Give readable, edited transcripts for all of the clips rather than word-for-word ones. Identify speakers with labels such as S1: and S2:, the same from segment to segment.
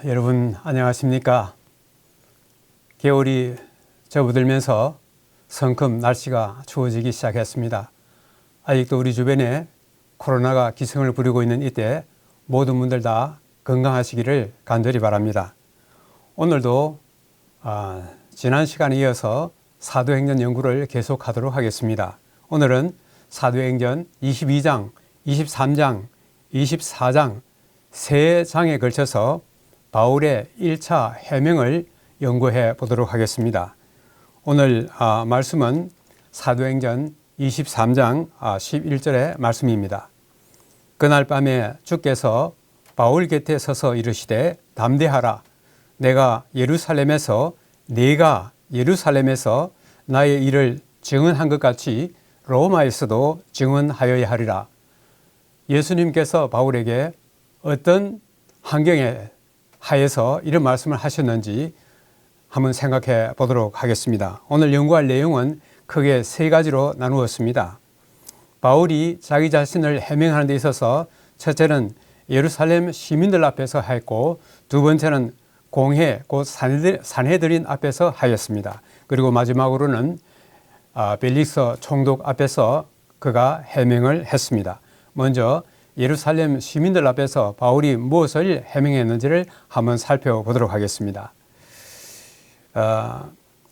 S1: 여러분 안녕하십니까? 겨울이 접어들면서 성큼 날씨가 추워지기 시작했습니다. 아직도 우리 주변에 코로나가 기승을 부리고 있는 이때 모든 분들 다 건강하시기를 간절히 바랍니다. 오늘도 지난 시간에 이어서 사도행전 연구를 계속하도록 하겠습니다. 오늘은 사도행전 22장, 23장, 24장 세 장에 걸쳐서 바울의 1차 해명을 연구해 보도록 하겠습니다. 오늘 말씀은 사도행전 23장 11절의 말씀입니다. 그날 밤에 주께서 바울 곁에 서서 이르시되 담대하라. 내가 예루살렘에서 나의 일을 증언한 것 같이 로마에서도 증언하여야 하리라. 예수님께서 바울에게 어떤 환경에 하에서 이런 말씀을 하셨는지 한번 생각해 보도록 하겠습니다. 오늘 연구할 내용은 크게 세 가지로 나누었습니다. 바울이 자기 자신을 해명하는 데 있어서 첫째는 예루살렘 시민들 앞에서 하였고, 두 번째는 공회 곧 산헤드린 앞에서 하였습니다. 그리고 마지막으로는 벨릭서 총독 앞에서 그가 해명을 했습니다. 먼저 예루살렘 시민들 앞에서 바울이 무엇을 해명했는지를 한번 살펴보도록 하겠습니다.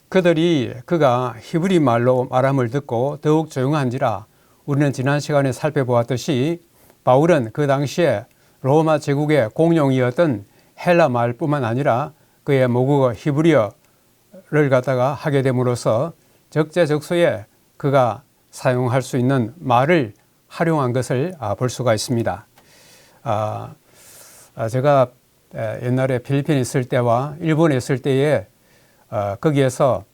S1: 그가 히브리 말로 말함을 듣고 더욱 조용한지라. 우리는 지난 시간에 살펴보았듯이 바울은 그 당시에 로마 제국의 공용이었던 헬라 말뿐만 아니라 그의 모국어 히브리어를 갖다가 하게 됨으로써 적재적소에 그가 사용할 수 있는 말을 활용한 것을 볼 수가 있습니다. 제가 옛날에 필리핀에 있을 때와 일본에 있을 때에 거기에서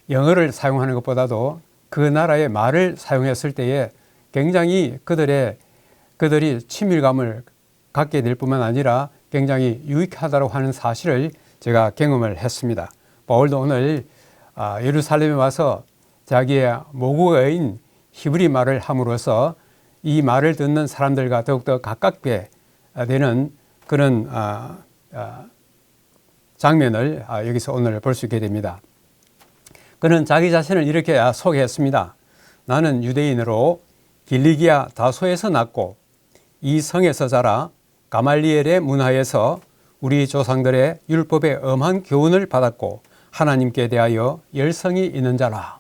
S1: 영어를 사용하는 것보다도 그 나라의 말을 사용했을 때에 굉장히 그들이 친밀감을 갖게 될 뿐만 아니라 굉장히 유익하다고 하는 사실을 제가 경험을 했습니다. 바울도 오늘 예루살렘에 와서 자기의 모국어인 히브리 말을 함으로써 이 말을 듣는 사람들과 더욱더 가깝게 되는 그런 장면을 여기서 오늘 볼 수 있게 됩니다. 그는 자기 자신을 이렇게 소개했습니다. 나는 유대인으로 길리기아 다소에서 났고 이 성에서 자라 가말리엘의 문화에서 우리 조상들의 율법의 엄한 교훈을 받았고 하나님께 대하여 열성이 있는 자라.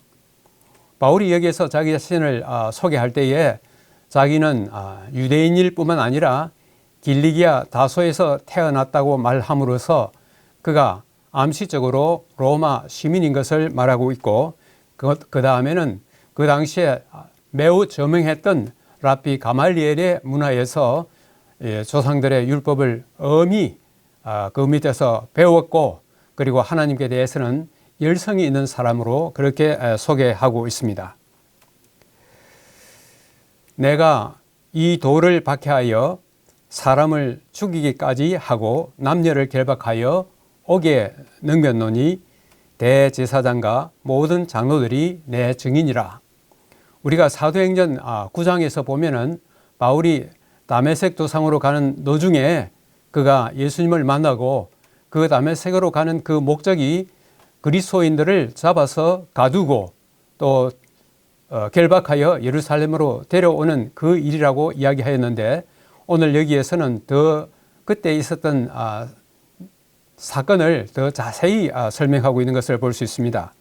S1: 바울이 여기에서 자기 자신을 소개할 때에 자기는 유대인일 뿐만 아니라 길리기아 다소에서 태어났다고 말함으로써 그가 암시적으로 로마 시민인 것을 말하고 있고, 그 다음에는 그 당시에 매우 저명했던 랍비 가말리엘의 문화에서 조상들의 율법을 엄히 그 밑에서 배웠고, 그리고 하나님께 대해서는 열성이 있는 사람으로 그렇게 소개하고 있습니다. 내가 이 돌을 박해하여 사람을 죽이기까지 하고 남녀를 결박하여 옥에 넘겼노니 대제사장과 모든 장로들이 내 증인이라. 우리가 사도행전 9장에서 보면은 바울이 다메섹 도상으로 가는 도중에 그가 예수님을 만나고 그 다메섹으로 가는 그 목적이 그리스도인들을 잡아서 가두고 또 결박하여 예루살렘으로 데려오는 그 일이라고 이야기하였는데, 오늘 여기에서는 더 그때 있었던 사건을 더 자세히 설명하고 있는 것을 볼 수 있습니다.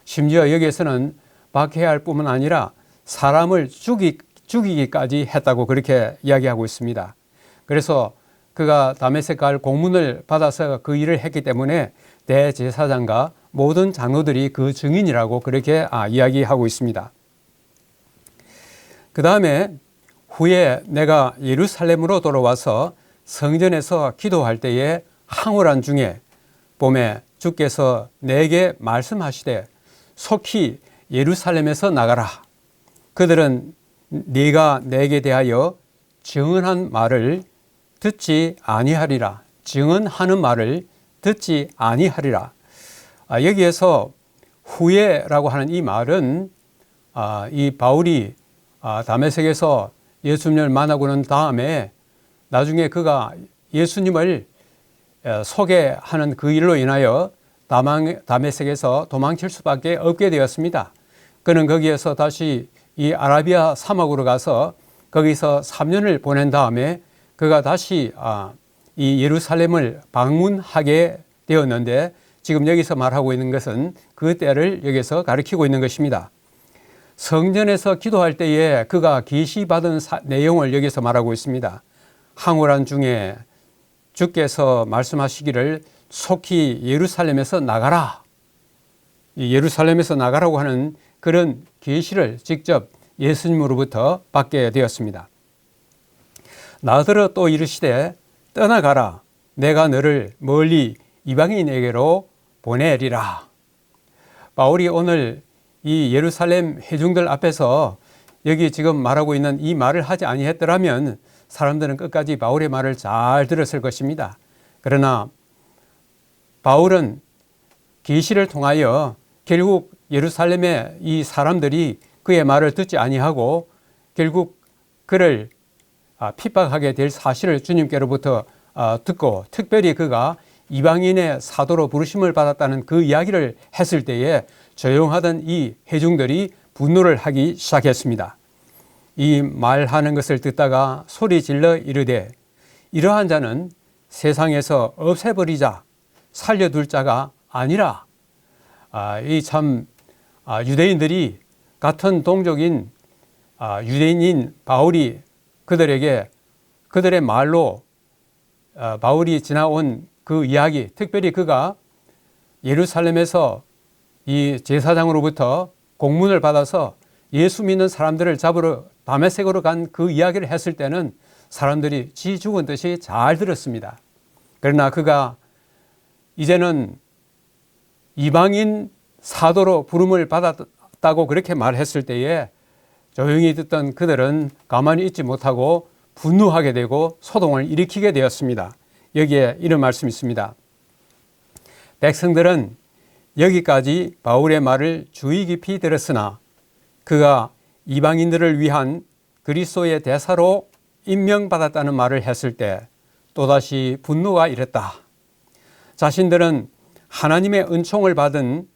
S1: 심지어 여기에서는 박해할 뿐만 아니라 사람을 죽이기까지 했다고 그렇게 이야기하고 있습니다. 그래서 그가 다메섹 갈 공문을 받아서 그 일을 했기 때문에 대제사장과 모든 장로들이 그 증인이라고 그렇게 이야기하고 있습니다. 그 다음에 후에 내가 예루살렘으로 돌아와서 성전에서 기도할 때에 항우란 중에 봄에 주께서 내게 말씀하시되 속히 예루살렘에서 나가라. 그들은 네가 내게 대하여 증언한 말을 듣지 아니하리라. 증언하는 말을 듣지 아니하리라. 여기에서 후에라고 하는 이 말은 이 바울이 다메섹에서 예수님을 만나고 난 다음에 나중에 그가 예수님을 소개하는 그 일로 인하여 다메섹에서 도망칠 수밖에 없게 되었습니다. 그는 거기에서 다시 이 아라비아 사막으로 가서 거기서 3년을 보낸 다음에 그가 다시 이 예루살렘을 방문하게 되었는데, 지금 여기서 말하고 있는 것은 그 때를 여기서 가리키고 있는 것입니다. 성전에서 기도할 때에 그가 계시받은 내용을 여기서 말하고 있습니다. 항우란 중에 주께서 말씀하시기를 속히 예루살렘에서 나가라. 이 예루살렘에서 나가라고 하는 그런 계시를 직접 예수님으로부터 받게 되었습니다. 나더러 또 이르시되 떠나가라. 내가 너를 멀리 이방인에게로 보내리라. 바울이 오늘 이 예루살렘 회중들 앞에서 여기 지금 말하고 있는 이 말을 하지 아니했더라면 사람들은 끝까지 바울의 말을 잘 들었을 것입니다. 그러나 바울은 계시를 통하여 결국 예루살렘의 이 사람들이 그의 말을 듣지 아니하고 결국 그를 핍박하게 될 사실을 주님께로부터 듣고, 특별히 그가 이방인의 사도로 부르심을 받았다는 그 이야기를 했을 때에 조용하던 이 회중들이 분노를 하기 시작했습니다. 이 말하는 것을 듣다가 소리 질러 이르되 이러한 자는 세상에서 없애버리자, 살려둘 자가 아니라. 이 참 유대인들이 같은 동족인 유대인인 바울이 그들에게 그들의 말로 바울이 지나온 그 이야기, 특별히 그가 예루살렘에서 이 제사장으로부터 공문을 받아서 예수 믿는 사람들을 잡으러 다메섹으로 간 그 이야기를 했을 때는 사람들이 지 죽은 듯이 잘 들었습니다. 그러나 그가 이제는 이방인 사도로 부름을 받았다고 그렇게 말했을 때에 조용히 듣던 그들은 가만히 있지 못하고 분노하게 되고 소동을 일으키게 되었습니다. 여기에 이런 말씀이 있습니다. 백성들은 여기까지 바울의 말을 주의 깊이 들었으나 그가 이방인들을 위한 그리스도의 대사로 임명받았다는 말을 했을 때 또다시 분노가 일었다. 자신들은 하나님의 은총을 받은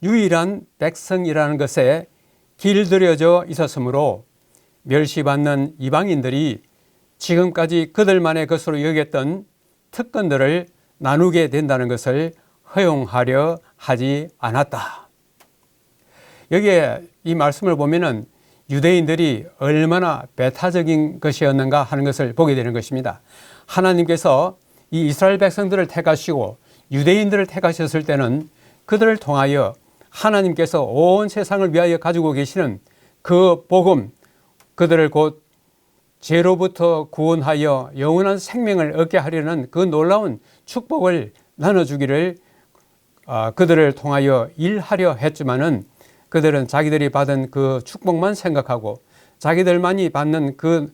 S1: 유일한 백성이라는 것에 길들여져 있었으므로 멸시받는 이방인들이 지금까지 그들만의 것으로 여겼던 특권들을 나누게 된다는 것을 허용하려 하지 않았다. 여기에 이 말씀을 보면은 유대인들이 얼마나 배타적인 것이었는가 하는 것을 보게 되는 것입니다. 하나님께서 이 이스라엘 백성들을 택하시고 유대인들을 택하셨을 때는 그들을 통하여 하나님께서 온 세상을 위하여 가지고 계시는 그 복음, 그들을 곧 죄로부터 구원하여 영원한 생명을 얻게 하려는 그 놀라운 축복을 나눠주기를 그들을 통하여 일하려 했지만은 그들은 자기들이 받은 그 축복만 생각하고 자기들만이 받는 그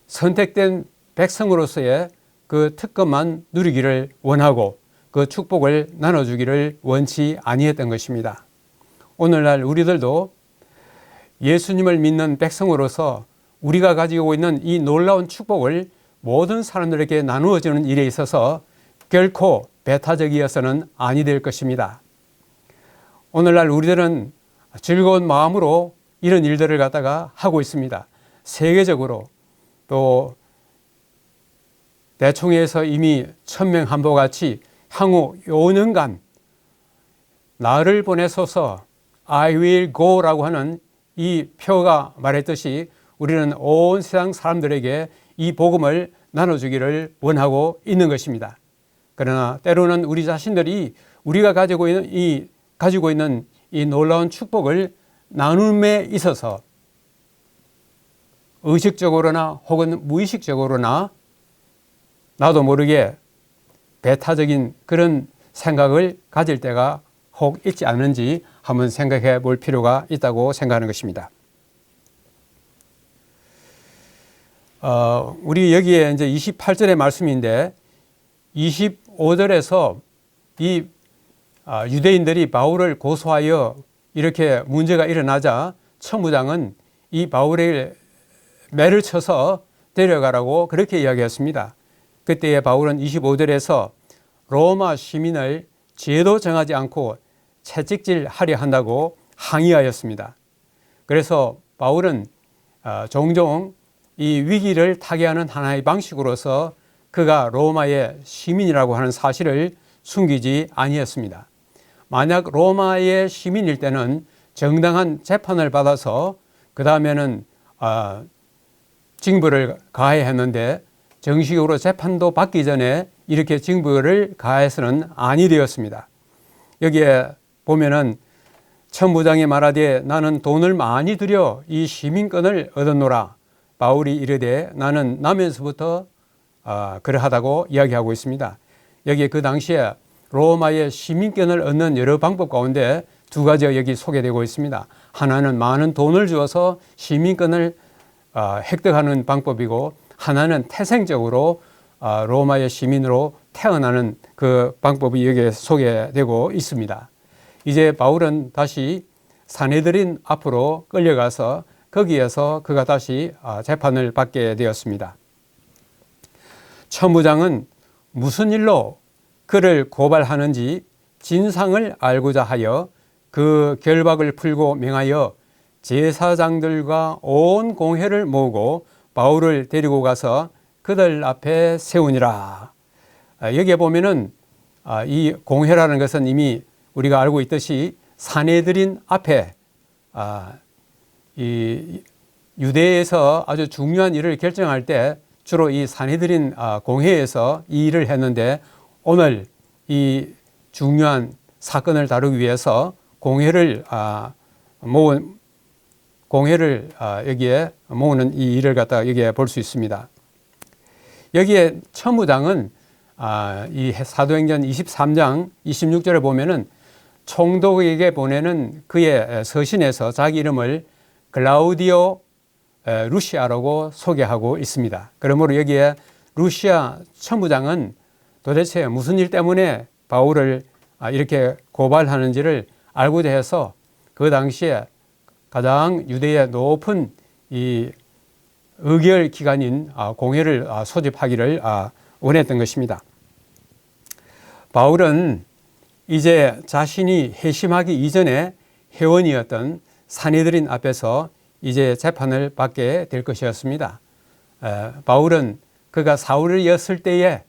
S1: 선택된 백성으로서의 그 특권만 누리기를 원하고 그 축복을 나눠주기를 원치 아니했던 것입니다. 오늘날 우리들도 예수님을 믿는 백성으로서 우리가 가지고 있는 이 놀라운 축복을 모든 사람들에게 나누어주는 일에 있어서 결코 배타적이어서는 아니 될 것입니다. 오늘날 우리들은 즐거운 마음으로 이런 일들을 갖다가 하고 있습니다. 세계적으로 또 대총회에서 이미 천명한보같이 향후 5년간 나를 보내소서 I will go라고 하는 이 표가 말했듯이 우리는 온 세상 사람들에게 이 복음을 나눠주기를 원하고 있는 것입니다. 그러나 때로는 우리 자신들이 우리가 가지고 있는 이 놀라운 축복을 나눔에 있어서 의식적으로나 혹은 무의식적으로나 나도 모르게 배타적인 그런 생각을 가질 때가 혹 있지 않은지 한번 생각해 볼 필요가 있다고 생각하는 것입니다. 우리 여기에 이제 28절의 말씀인데 25절에서 이 유대인들이 바울을 고소하여 이렇게 문제가 일어나자 천부장은 이 바울의 매를 쳐서 데려가라고 그렇게 이야기했습니다. 그때의 바울은 25절에서 로마 시민을 죄도 정하지 않고 채찍질하려 한다고 항의하였습니다. 그래서 바울은 종종 이 위기를 타개하는 하나의 방식으로서 그가 로마의 시민이라고 하는 사실을 숨기지 아니했습니다. 만약 로마의 시민일 때는 정당한 재판을 받아서 그 다음에는 징벌을 가해야 했는데 정식으로 재판도 받기 전에 이렇게 징벌을 가해서는 아니 되었습니다. 여기에 보면은 천부장이 말하되 나는 돈을 많이 들여 이 시민권을 얻었노라. 바울이 이르되 나는 나면서부터 그러하다고 이야기하고 있습니다. 여기에 그 당시에 로마의 시민권을 얻는 여러 방법 가운데 두 가지가 여기 소개되고 있습니다. 하나는 많은 돈을 주어서 시민권을 획득하는 방법이고, 하나는 태생적으로 로마의 시민으로 태어나는 그 방법이 여기에 소개되고 있습니다. 이제 바울은 다시 산헤드린 앞으로 끌려가서 거기에서 그가 다시 재판을 받게 되었습니다. 천부장은 무슨 일로 그를 고발하는지 진상을 알고자 하여 그 결박을 풀고 명하여 제사장들과 온 공회를 모으고 바울을 데리고 가서 그들 앞에 세우니라. 여기에 보면은 이 공회라는 것은 이미 우리가 알고 있듯이 산헤드린 앞에 이 유대에서 아주 중요한 일을 결정할 때 주로 이 산헤드린 공회에서 이 일을 했는데, 오늘 이 중요한 사건을 다루기 위해서 공회를 여기에 모으는 이 일을 갖다가 여기에 볼 수 있습니다. 여기에 천부장은 이 사도행전 23장 26절에 보면은 총독에게 보내는 그의 서신에서 자기 이름을 글라우디오 루시아라고 소개하고 있습니다. 그러므로 여기에 루시아 천부장은 도대체 무슨 일 때문에 바울을 이렇게 고발하는지를 알고자 해서 그 당시에 가장 유대의 높은 이 의결 기관인 공회를 소집하기를 원했던 것입니다. 바울은 이제 자신이 회심하기 이전에 회원이었던 산헤드린 앞에서 이제 재판을 받게 될 것이었습니다. 바울은 그가 사울이었을 때에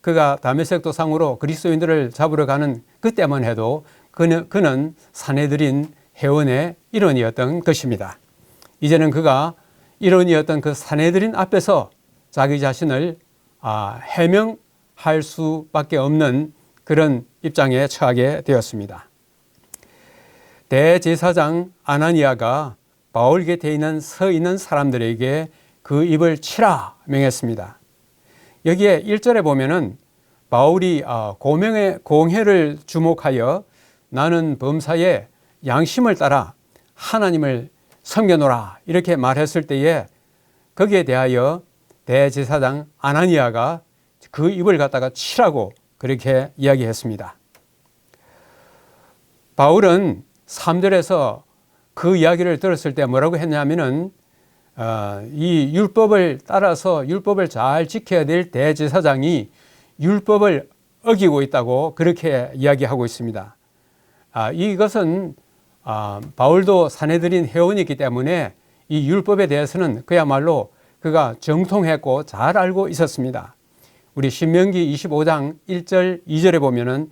S1: 그가 다메섹 도상으로 그리스도인들을 잡으러 가는 그때만 해도 그는 산헤드린 회원의 일원이었던 것입니다. 이제는 그가 일원이었던 그 산헤드린 앞에서 자기 자신을 해명할 수밖에 없는 그런 입장에 처하게 되었습니다. 대제사장 아나니아가 바울 곁에 서 있는 사람들에게 그 입을 치라 명했습니다. 여기에 1절에 보면은 바울이 공회를 주목하여 나는 범사에 양심을 따라 하나님을 섬겨노라 이렇게 말했을 때에 거기에 대하여 대제사장 아나니아가 그 입을 갖다가 치라고 그렇게 이야기했습니다. 바울은 3절에서 그 이야기를 들었을 때 뭐라고 했냐면은 이 율법을 따라서 율법을 잘 지켜야 될 대제사장이 율법을 어기고 있다고 그렇게 이야기하고 있습니다. 이것은 바울도 산헤드린 회원이기 때문에 이 율법에 대해서는 그야말로 그가 정통했고 잘 알고 있었습니다. 우리 신명기 25장 1절 2절에 보면은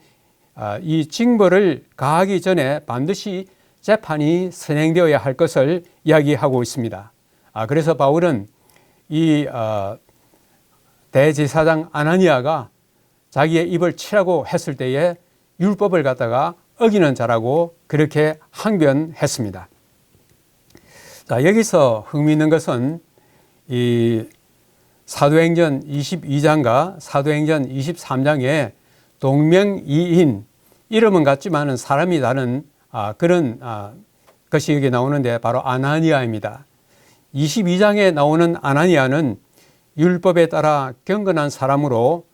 S1: 이 징벌을 가하기 전에 반드시 재판이 선행되어야 할 것을 이야기하고 있습니다. 그래서 바울은 이 대제사장 아나니아가 자기의 입을 치라고 했을 때에 율법을 갖다가 어기는 자라고 그렇게 항변했습니다. 자, 여기서 흥미있는 것은 이 사도행전 22장과 사도행전 23장에 동명이인, 이름은 같지만 사람이 다른 그런 것이 여기 나오는데 바로 아나니아입니다. 22장에 나오는 아나니아는 율법에 따라 경건한 사람으로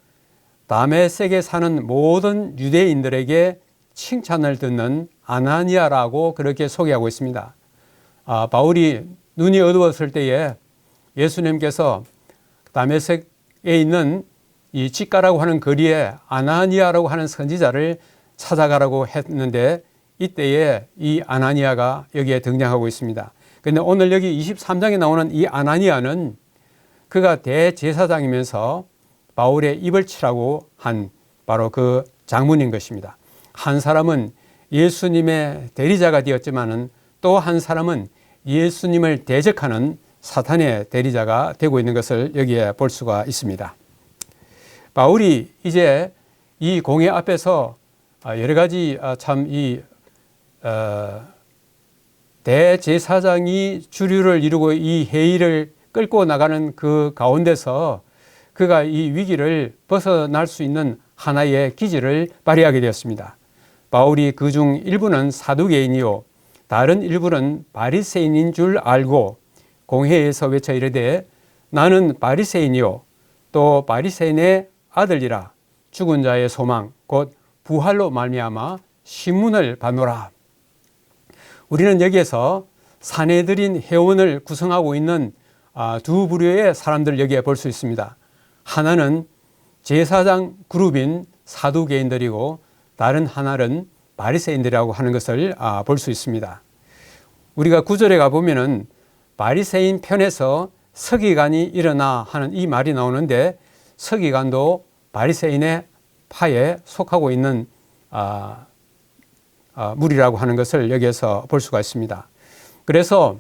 S1: 다메섹에 사는 모든 유대인들에게 칭찬을 듣는 아나니아라고 그렇게 소개하고 있습니다. 바울이 눈이 어두웠을 때에 예수님께서 다메섹에 있는 이 직가라고 하는 거리에 아나니아라고 하는 선지자를 찾아가라고 했는데 이때에 이 아나니아가 여기에 등장하고 있습니다. 그런데 오늘 여기 23장에 나오는 이 아나니아는 그가 대제사장이면서 바울의 입을 치라고 한 바로 그 장문인 것입니다. 한 사람은 예수님의 대리자가 되었지만은 또 한 사람은 예수님을 대적하는 사탄의 대리자가 되고 있는 것을 여기에 볼 수가 있습니다. 바울이 이제 이 공회 앞에서 여러 가지 참 이 대제사장이 주류를 이루고 이 회의를 끌고 나가는 그 가운데서 그가 이 위기를 벗어날 수 있는 하나의 기질을 발휘하게 되었습니다. 바울이 그중 일부는 사두개인이요 다른 일부는 바리새인인 줄 알고 공회에서 외쳐 이르되 나는 바리새인이요 또 바리새인의 아들이라 죽은 자의 소망 곧 부활로 말미암아 신문을 받노라. 우리는 여기에서 산헤드린 회원을 구성하고 있는 두 부류의 사람들을 여기에 볼 수 있습니다. 하나는 제사장 그룹인 사두개인들이고 다른 하나는 바리새인들이라고 하는 것을 볼 수 있습니다. 우리가 9절에 가보면은 바리새인 편에서 서기관이 일어나 하는 이 말이 나오는데 서기관도 바리새인의 파에 속하고 있는 무리라고 하는 것을 여기에서 볼 수가 있습니다. 그래서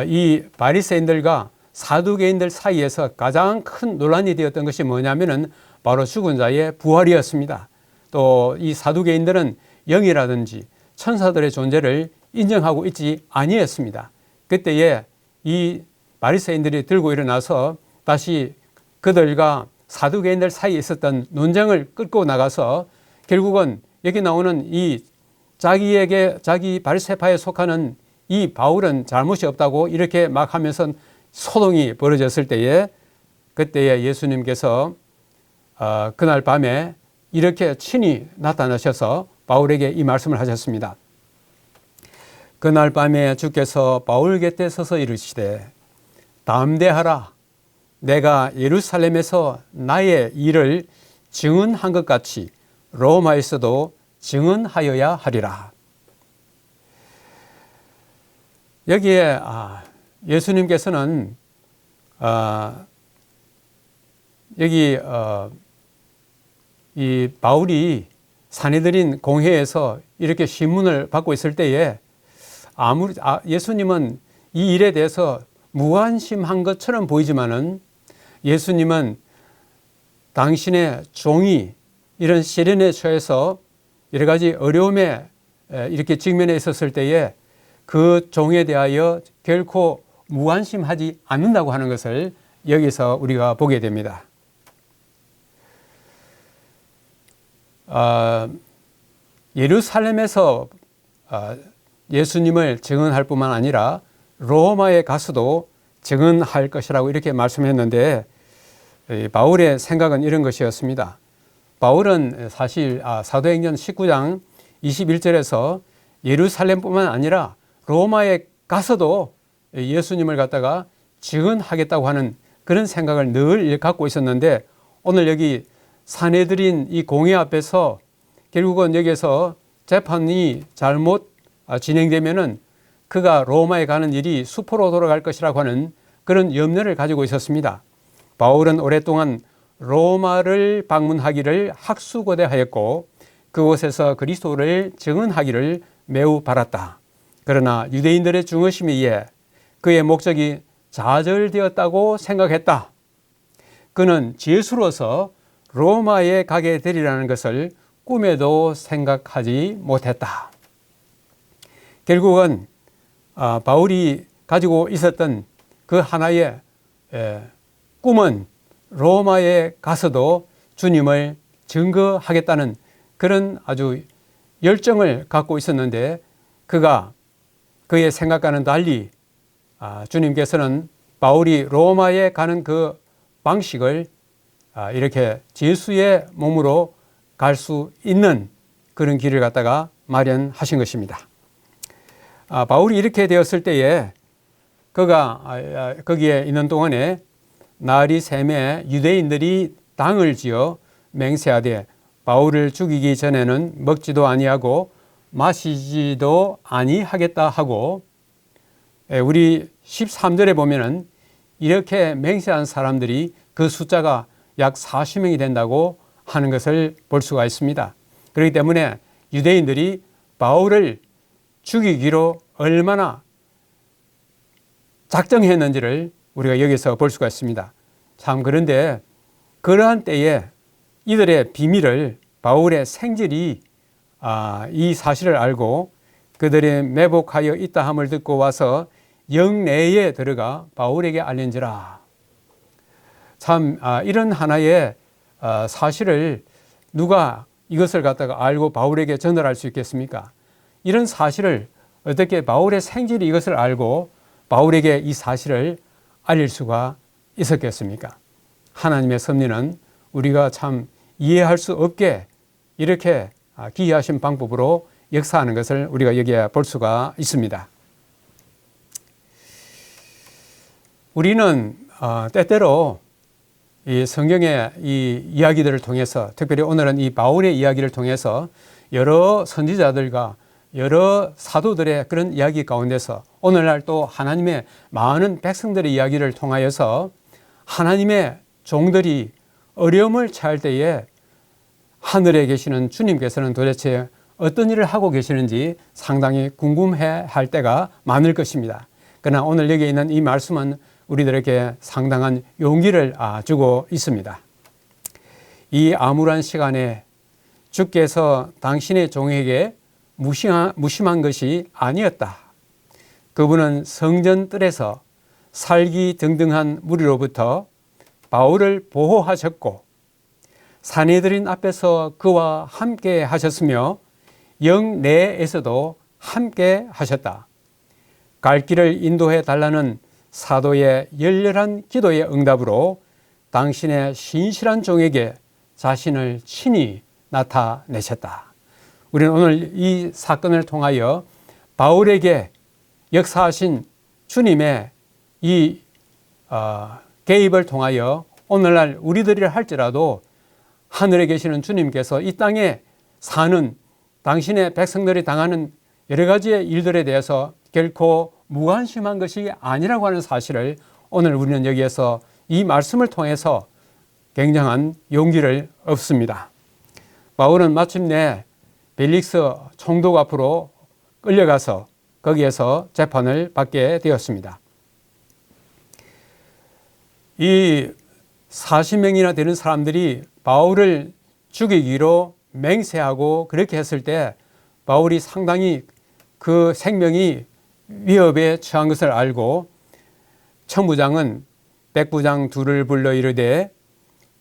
S1: 이 바리새인들과 사두개인들 사이에서 가장 큰 논란이 되었던 것이 뭐냐면은 바로 죽은 자의 부활이었습니다. 또 이 사두개인들은 영이라든지 천사들의 존재를 인정하고 있지 아니했습니다. 그때에 이 바리새인들이 들고 일어나서 다시 그들과 사두개인들 사이에 있었던 논쟁을 끌고 나가서 결국은 여기 나오는 이 자기 바리새파에 속하는 이 바울은 잘못이 없다고 이렇게 막 하면서 소동이 벌어졌을 때에 그때에 예수님께서 그날 밤에 이렇게 친히 나타나셔서 바울에게 이 말씀을 하셨습니다. 그날 밤에 주께서 바울 곁에 서서 이르시되 담대하라 내가 예루살렘에서 나의 일을 증언한 것 같이 로마에서도 증언하여야 하리라. 여기에 예수님께서는 여기 이 바울이 산헤드린 공회에서 이렇게 신문을 받고 있을 때에 예수님은 이 일에 대해서 무관심한 것처럼 보이지만은 예수님은 당신의 종이 이런 시련에 처해서 여러 가지 어려움에 이렇게 직면해 있었을 때에 그 종에 대하여 결코 무관심하지 않는다고 하는 것을 여기서 우리가 보게 됩니다. 예루살렘에서 예수님을 증언할 뿐만 아니라 로마에 가서도 증언할 것이라고 이렇게 말씀했는데 바울의 생각은 이런 것이었습니다. 바울은 사실 사도행전 19장 21절에서 예루살렘뿐만 아니라 로마에 가서도 예수님을 갖다가 증언하겠다고 하는 그런 생각을 늘 갖고 있었는데 오늘 여기 산헤드린 이 공회 앞에서 결국은 여기에서 재판이 잘못 진행되면은 그가 로마에 가는 일이 수포로 돌아갈 것이라고 하는 그런 염려를 가지고 있었습니다. 바울은 오랫동안 로마를 방문하기를 학수고대하였고 그곳에서 그리스도를 증언하기를 매우 바랐다. 그러나 유대인들의 중의심에 의해 그의 목적이 좌절되었다고 생각했다. 그는 죄수로서 로마에 가게 되리라는 것을 꿈에도 생각하지 못했다. 결국은 바울이 가지고 있었던 그 하나의 꿈은 로마에 가서도 주님을 증거하겠다는 그런 아주 열정을 갖고 있었는데 그의 생각과는 달리 주님께서는 바울이 로마에 가는 그 방식을 이렇게 죄수의 몸으로 갈 수 있는 그런 길을 갖다가 마련하신 것입니다. 바울이 이렇게 되었을 때에 그가 거기에 있는 동안에 날이 새매 유대인들이 당을 지어 맹세하되 바울을 죽이기 전에는 먹지도 아니하고 마시지도 아니하겠다 하고, 우리 13절에 보면은 이렇게 맹세한 사람들이 그 숫자가 약 40명이 된다고 하는 것을 볼 수가 있습니다. 그렇기 때문에 유대인들이 바울을 죽이기로 얼마나 작정했는지를 우리가 여기서 볼 수가 있습니다. 참, 그런데 그러한 때에 이들의 비밀을, 바울의 생질이 이 사실을 알고 그들이 매복하여 있다 함을 듣고 와서 영내에 들어가 바울에게 알린지라. 참, 이런 하나의 사실을 누가 이것을 갖다가 알고 바울에게 전달할 수 있겠습니까? 이런 사실을 어떻게 바울의 생질이 이것을 알고 바울에게 이 사실을 알릴 수가 있었겠습니까? 하나님의 섭리는 우리가 참 이해할 수 없게 이렇게 기이하신 방법으로 역사하는 것을 우리가 여기에 볼 수가 있습니다. 우리는 때때로 이 성경의 이 이야기들을 통해서, 특별히 오늘은 이 바울의 이야기를 통해서 여러 선지자들과 여러 사도들의 그런 이야기 가운데서 오늘날 또 하나님의 많은 백성들의 이야기를 통하여서 하나님의 종들이 어려움을 처할 때에 하늘에 계시는 주님께서는 도대체 어떤 일을 하고 계시는지 상당히 궁금해 할 때가 많을 것입니다. 그러나 오늘 여기 있는 이 말씀은 우리들에게 상당한 용기를 주고 있습니다. 이 암울한 시간에 주께서 당신의 종에게 무심한 것이 아니었다. 그분은 성전 뜰에서 살기등등한 무리로부터 바울을 보호하셨고 사내들인 앞에서 그와 함께 하셨으며 영내에서도 함께 하셨다. 갈 길을 인도해 달라는 사도의 열렬한 기도의 응답으로 당신의 신실한 종에게 자신을 친히 나타내셨다. 우리는 오늘 이 사건을 통하여 바울에게 역사하신 주님의 이 개입을 통하여 오늘날 우리들이라 할지라도 하늘에 계시는 주님께서 이 땅에 사는 당신의 백성들이 당하는 여러 가지의 일들에 대해서 결코 무관심한 것이 아니라고 하는 사실을 오늘 우리는 여기에서 이 말씀을 통해서 굉장한 용기를 얻습니다. 바울은 마침내 벨릭스 총독 앞으로 끌려가서 거기에서 재판을 받게 되었습니다. 이 40명이나 되는 사람들이 바울을 죽이기로 맹세하고 그렇게 했을 때 바울이 상당히 그 생명이 위협에 처한 것을 알고 천부장은 백부장 둘을 불러 이르되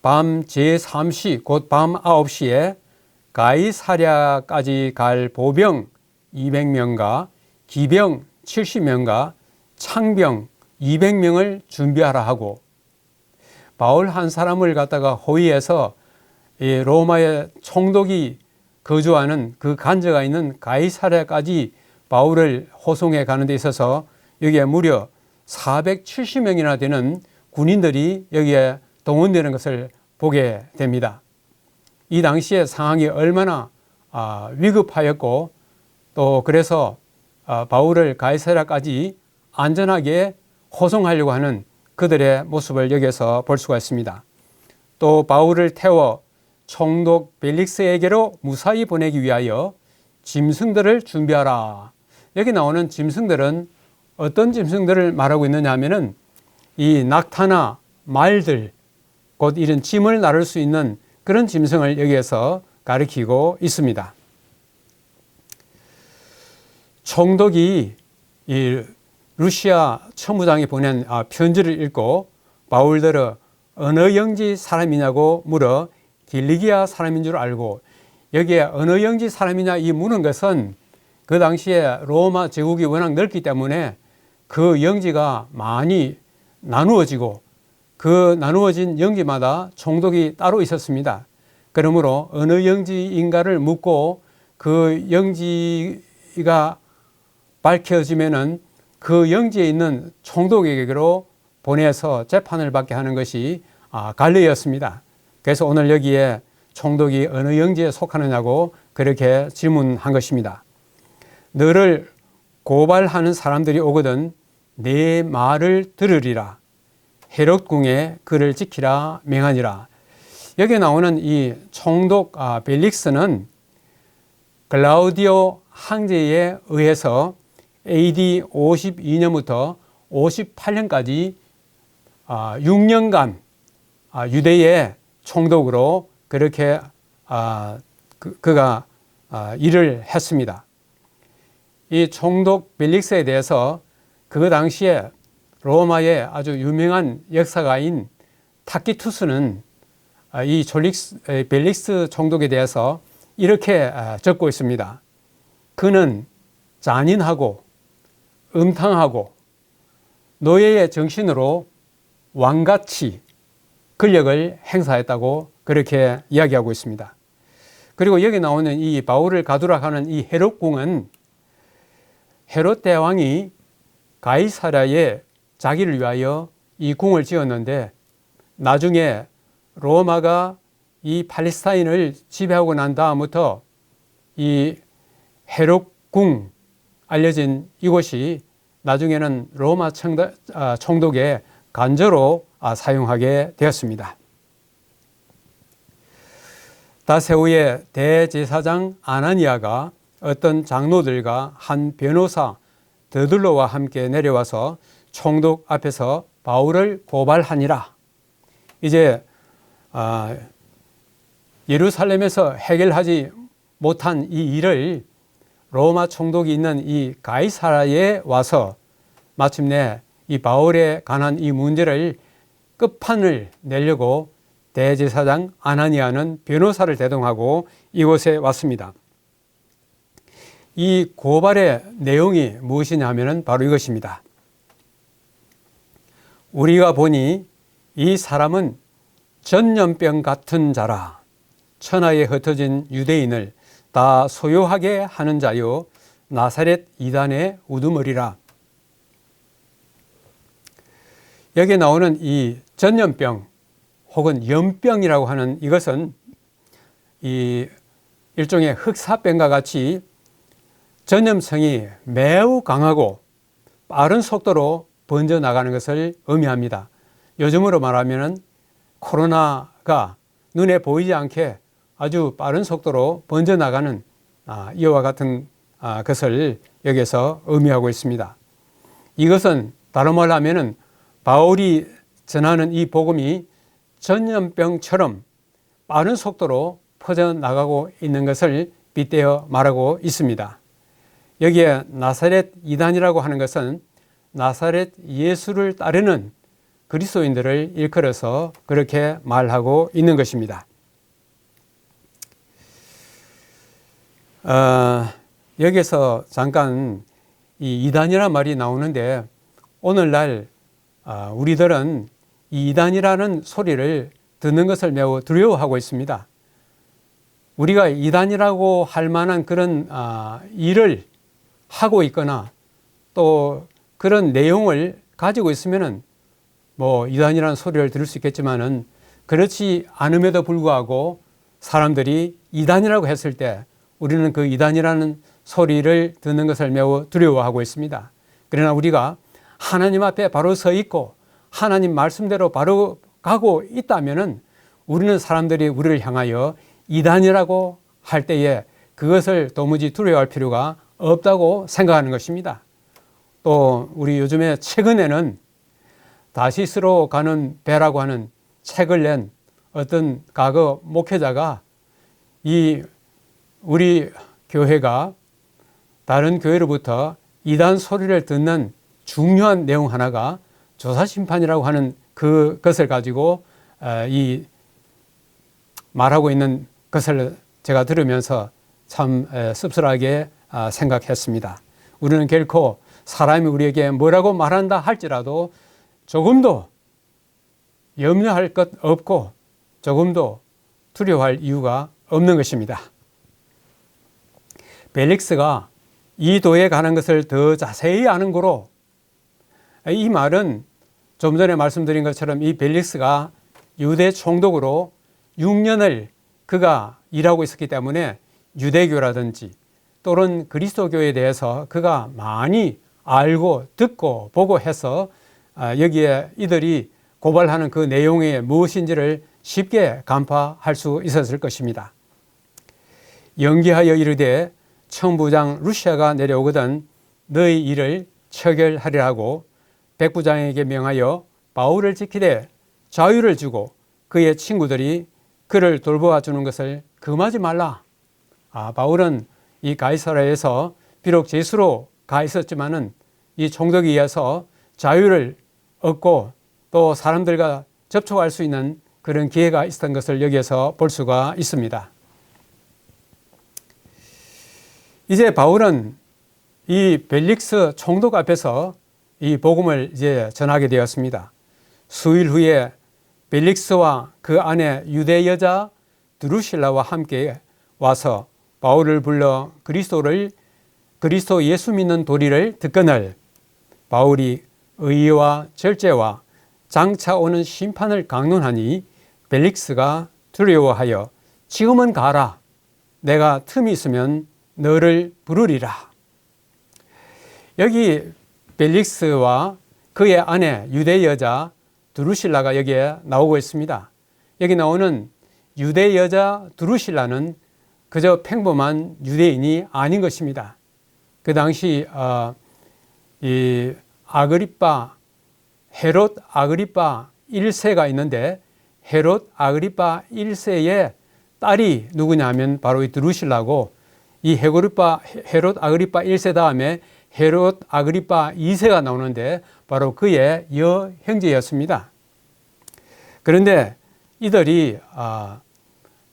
S1: 밤 제3시 곧 밤 9시에 가이사랴까지 갈 보병 200명과 기병 70명과 창병 200명을 준비하라 하고, 바울 한 사람을 갖다가 호위해서 로마의 총독이 거주하는 그 간저가 있는 가이사랴까지 바울을 호송해 가는 데 있어서 여기에 무려 470명이나 되는 군인들이 여기에 동원되는 것을 보게 됩니다. 이 당시의 상황이 얼마나 위급하였고 또 그래서 바울을 가이사랴까지 안전하게 호송하려고 하는 그들의 모습을 여기서 볼 수가 있습니다. 또 바울을 태워 총독 벨릭스에게로 무사히 보내기 위하여 짐승들을 준비하라. 여기 나오는 짐승들은 어떤 짐승들을 말하고 있느냐 하면은 이 낙타나 말들, 곧 이런 짐을 나를 수 있는 그런 짐승을 여기에서 가리키고 있습니다. 총독이 이 루시아 천부장이 보낸 편지를 읽고 바울들은 어느 영지 사람이냐고 물어 길리기아 사람인 줄 알고, 여기에 어느 영지 사람이냐 이 묻는 것은 그 당시에 로마 제국이 워낙 넓기 때문에 그 영지가 많이 나누어지고 그 나누어진 영지마다 총독이 따로 있었습니다. 그러므로 어느 영지인가를 묻고 그 영지가 밝혀지면은 그 영지에 있는 총독에게로 보내서 재판을 받게 하는 것이 관례였습니다. 그래서 오늘 여기에 총독이 어느 영지에 속하느냐고 그렇게 질문한 것입니다. 너를 고발하는 사람들이 오거든 내 말을 들으리라. 헤롯궁에 그를 지키라 명하니라. 여기 나오는 이 총독 벨릭스는 글라우디오 황제에 의해서 AD 52년부터 58년까지 6년간 유대의 총독으로 그렇게 그가 일을 했습니다. 이 총독 벨릭스에 대해서 그 당시에 로마의 아주 유명한 역사가인 타키투스는 이 벨릭스 총독에 대해서 이렇게 적고 있습니다. 그는 잔인하고 음탕하고 노예의 정신으로 왕같이 권력을 행사했다고 그렇게 이야기하고 있습니다. 그리고 여기 나오는 이 바울을 가두라 하는 이 헤롯궁은 헤롯 대왕이 가이사랴에 자기를 위하여 이 궁을 지었는데 나중에 로마가 이 팔레스타인을 지배하고 난 다음부터 이 헤롯궁 알려진 이곳이 나중에는 로마 총독의 관저로 사용하게 되었습니다. 다세후의 대제사장 아나니아가 어떤 장로들과 한 변호사 더둘로와 함께 내려와서 총독 앞에서 바울을 고발하니라. 이제 예루살렘에서 해결하지 못한 이 일을 로마 총독이 있는 이 가이사랴에 와서 마침내 이 바울에 관한 이 문제를 끝판을 내려고 대제사장 아나니아는 변호사를 대동하고 이곳에 왔습니다. 이 고발의 내용이 무엇이냐 하면 바로 이것입니다. 우리가 보니 이 사람은 전염병 같은 자라. 천하에 흩어진 유대인을 다 소요하게 하는 자요 나사렛 이단의 우두머리라. 여기 나오는 이 전염병 혹은 염병이라고 하는 이것은 이 일종의 흑사병과 같이 전염성이 매우 강하고 빠른 속도로 번져나가는 것을 의미합니다. 요즘으로 말하면 코로나가 눈에 보이지 않게 아주 빠른 속도로 번져나가는 이와 같은 것을 여기서 의미하고 있습니다. 이것은 다른 말로 하면 바울이 전하는 이 복음이 전염병처럼 빠른 속도로 퍼져나가고 있는 것을 빗대어 말하고 있습니다. 여기에 나사렛 이단이라고 하는 것은 나사렛 예수를 따르는 그리스도인들을 일컬어서 그렇게 말하고 있는 것입니다. 여기서 잠깐 이 이단이라는 말이 나오는데 오늘날 우리들은 이 이단이라는 소리를 듣는 것을 매우 두려워하고 있습니다. 우리가 이단이라고 할 만한 그런 일을 하고 있거나 또 그런 내용을 가지고 있으면은 뭐 이단이라는 소리를 들을 수 있겠지만은 그렇지 않음에도 불구하고 사람들이 이단이라고 했을 때 우리는 그 이단이라는 소리를 듣는 것을 매우 두려워하고 있습니다. 그러나 우리가 하나님 앞에 바로 서 있고 하나님 말씀대로 바로 가고 있다면은 우리는 사람들이 우리를 향하여 이단이라고 할 때에 그것을 도무지 두려워할 필요가 없다고 생각하는 것입니다. 또 우리 요즘에 최근에는 다시스로 가는 배라고 하는 책을 낸 어떤 과거 목회자가 이 우리 교회가 다른 교회로부터 이단 소리를 듣는 중요한 내용 하나가 조사심판이라고 하는 그것을 가지고 이 말하고 있는 것을 제가 들으면서 참 씁쓸하게 생각했습니다. 우리는 결코 사람이 우리에게 뭐라고 말한다 할지라도 조금도 염려할 것 없고 조금도 두려워할 이유가 없는 것입니다. 벨릭스가 이 도에 가는 것을 더 자세히 아는 고로 이 말은 좀 전에 말씀드린 것처럼 이 벨릭스가 유대 총독으로 6년을 그가 일하고 있었기 때문에 유대교라든지 또는 그리스도교에 대해서 그가 많이 알고 듣고 보고 해서 여기에 이들이 고발하는 그 내용이 무엇인지를 쉽게 간파할 수 있었을 것입니다. 연기하여 이르되 청부장 루시아가 내려오거든 너희 일을 처결하리라고 백부장에게 명하여 바울을 지키되 자유를 주고 그의 친구들이 그를 돌보아 주는 것을 금하지 말라. 바울은 이 가이사랴에서 비록 죄수로 가 있었지만은 이 총독에 의해서 자유를 얻고 또 사람들과 접촉할 수 있는 그런 기회가 있었던 것을 여기에서 볼 수가 있습니다. 이제 바울은 이 벨릭스 총독 앞에서 이 복음을 이제 전하게 되었습니다. 수일 후에 벨릭스와 그 아내 유대 여자 드루실라와 함께 와서 바울을 불러 그리스도 예수 믿는 도리를 듣거늘 바울이 의와 절제와 장차 오는 심판을 강론하니 벨릭스가 두려워하여 지금은 가라. 내가 틈이 있으면 너를 부르리라. 여기 벨릭스와 그의 아내 유대 여자 드루실라가 여기에 나오고 있습니다. 여기 나오는 유대 여자 드루실라는 그저 평범한 유대인이 아닌 것입니다. 그 당시 이 헤롯 아그리빠 1세가 있는데 헤롯 아그리빠 1세의 딸이 누구냐 하면 바로 이 드루실라고 이 헤롯 아그리빠 1세 다음에 헤롯 아그리빠 2세가 나오는데 바로 그의 여형제였습니다. 그런데 이들이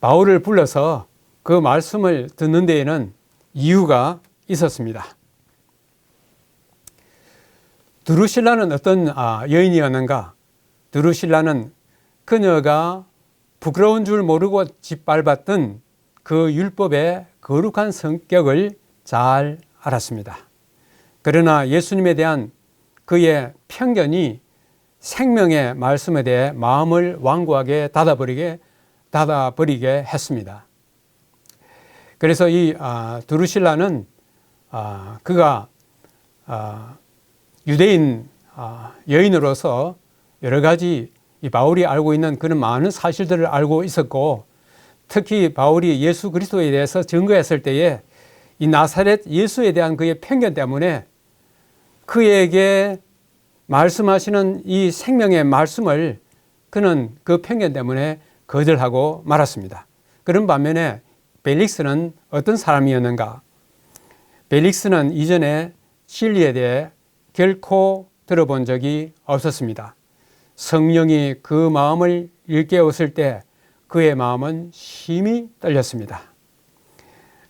S1: 바울을 불러서 그 말씀을 듣는 데에는 이유가 있었습니다. 드루실라는 어떤 여인이었는가? 드루실라는 그녀가 부끄러운 줄 모르고 짓밟았던 그 율법의 거룩한 성격을 잘 알았습니다. 그러나 예수님에 대한 그의 편견이 생명의 말씀에 대해 마음을 완고하게 닫아버리게 했습니다. 그래서 이 드루실라는 그가 유대인 여인으로서 여러 가지 이 바울이 알고 있는 그런 많은 사실들을 알고 있었고, 특히 바울이 예수 그리스도에 대해서 증거했을 때에 이 나사렛 예수에 대한 그의 편견 때문에 그에게 말씀하시는 이 생명의 말씀을 그는 그 편견 때문에 거절하고 말았습니다. 그런 반면에 벨릭스는 어떤 사람이었는가? 벨릭스는 이전에 진리에 대해 결코 들어본 적이 없었습니다. 성령이 그 마음을 일깨웠을 때 그의 마음은 심히 떨렸습니다.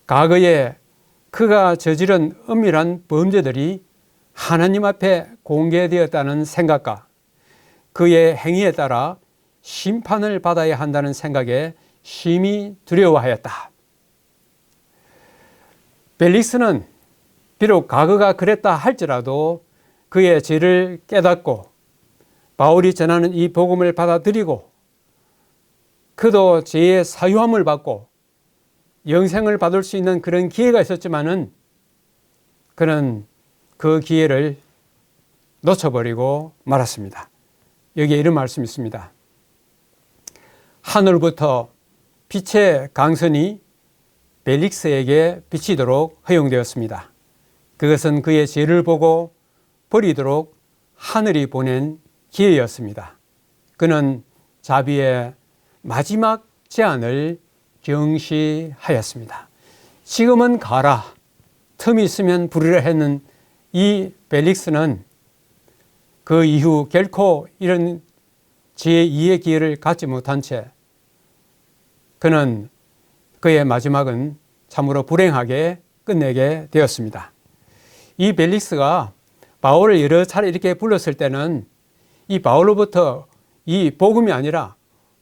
S1: 과거에 그가 저지른 은밀한 범죄들이 하나님 앞에 공개되었다는 생각과 그의 행위에 따라 심판을 받아야 한다는 생각에 심히 두려워하였다. 벨릭스는 비록 과거가 그랬다 할지라도 그의 죄를 깨닫고 바울이 전하는 이 복음을 받아들이고 그도 죄의 사유함을 받고 영생을 받을 수 있는 그런 기회가 있었지만은 그는 그 기회를 놓쳐버리고 말았습니다. 여기에 이런 말씀이 있습니다. 하늘부터 빛의 강선이 벨릭스에게 비치도록 허용되었습니다. 그것은 그의 죄를 보고 버리도록 하늘이 보낸 기회였습니다. 그는 자비의 마지막 제안을 경시하였습니다. 지금은 가라. 틈이 있으면 부르려 했는 이 벨릭스는 그 이후 결코 이런 제2의 기회를 갖지 못한 채 그는 그의 마지막은 참으로 불행하게 끝내게 되었습니다. 이 벨릭스가 바울을 여러 차례 이렇게 불렀을 때는 이 바울로부터 이 복음이 아니라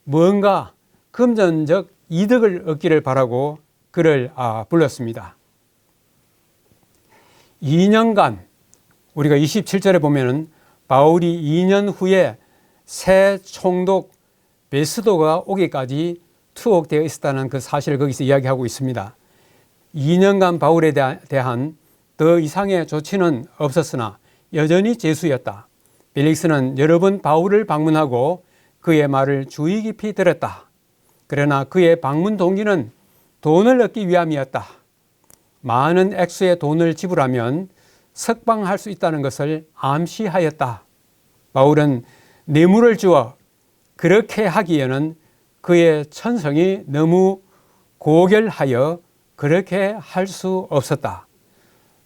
S1: 뭔가 금전적 이득을 얻기를 바라고 그를 불렀습니다. 2년간 우리가 27절에 보면은 바울이 2년 후에 새 총독 베스도가 오기까지 투옥되어 있었다는 그 사실을 거기서 이야기하고 있습니다. 2년간 바울에 대한 더 이상의 조치는 없었으나 여전히 재수였다. 벨릭스는 여러 번 바울을 방문하고 그의 말을 주의 깊이 들었다. 그러나 그의 방문 동기는 돈을 얻기 위함이었다. 많은 액수의 돈을 지불하면 석방할 수 있다는 것을 암시하였다. 바울은 뇌물을 주어 그렇게 하기에는 그의 천성이 너무 고결하여 그렇게 할 수 없었다.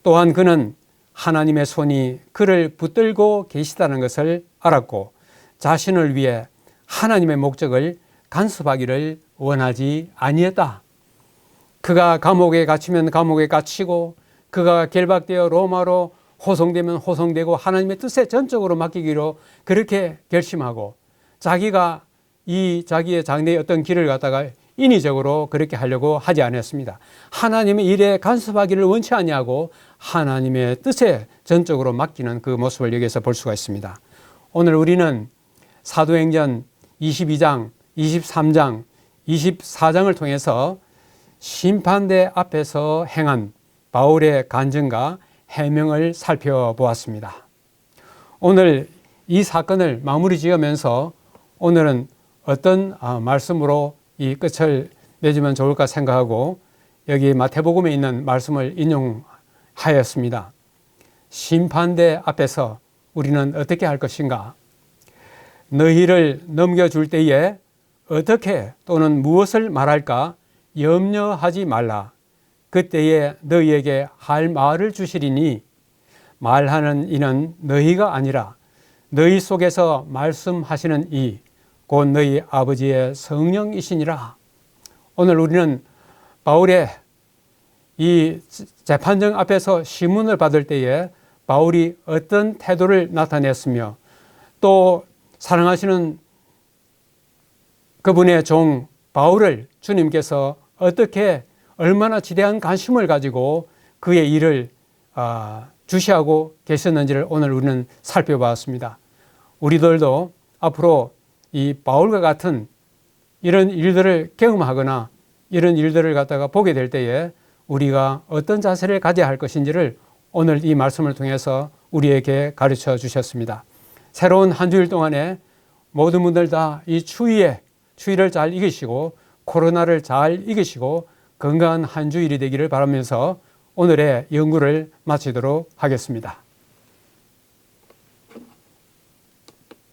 S1: 또한 그는 하나님의 손이 그를 붙들고 계시다는 것을 알았고 자신을 위해 하나님의 목적을 간섭하기를 원하지 아니했다. 그가 감옥에 갇히면 감옥에 갇히고 그가 결박되어 로마로 호송되면 호송되고 하나님의 뜻에 전적으로 맡기기로 그렇게 결심하고 자기가 이 자기의 장래의 어떤 길을 갖다가 인위적으로 그렇게 하려고 하지 않았습니다. 하나님의 일에 간섭하기를 원치 아니하고 하나님의 뜻에 전적으로 맡기는 그 모습을 여기서 볼 수가 있습니다. 오늘 우리는 사도행전 22장, 23장, 24장을 통해서 심판대 앞에서 행한 바울의 간증과 해명을 살펴보았습니다. 오늘 이 사건을 마무리 지으면서 오늘은 어떤 말씀으로 이 끝을 맺으면 좋을까 생각하고 여기 마태복음에 있는 말씀을 인용하였습니다. 심판대 앞에서 우리는 어떻게 할 것인가? 너희를 넘겨줄 때에 어떻게 또는 무엇을 말할까 염려하지 말라. 그때에 너희에게 할 말을 주시리니 말하는 이는 너희가 아니라 너희 속에서 말씀하시는 이 곧 너희 아버지의 성령이시니라. 오늘 우리는 바울의 이 재판정 앞에서 심문을 받을 때에 바울이 어떤 태도를 나타냈으며 또 사랑하시는 그분의 종 바울을 주님께서 어떻게 얼마나 지대한 관심을 가지고 그의 일을 주시하고 계셨는지를 오늘 우리는 살펴봤습니다. 우리들도 앞으로 이 바울과 같은 이런 일들을 경험하거나 이런 일들을 갖다가 보게 될 때에 우리가 어떤 자세를 가져야 할 것인지를 오늘 이 말씀을 통해서 우리에게 가르쳐 주셨습니다. 새로운 한 주일 동안에 모든 분들 다 이 추위를 잘 이기시고 코로나를 잘 이기시고 건강한 한 주일이 되기를 바라면서 오늘의 연구를 마치도록 하겠습니다.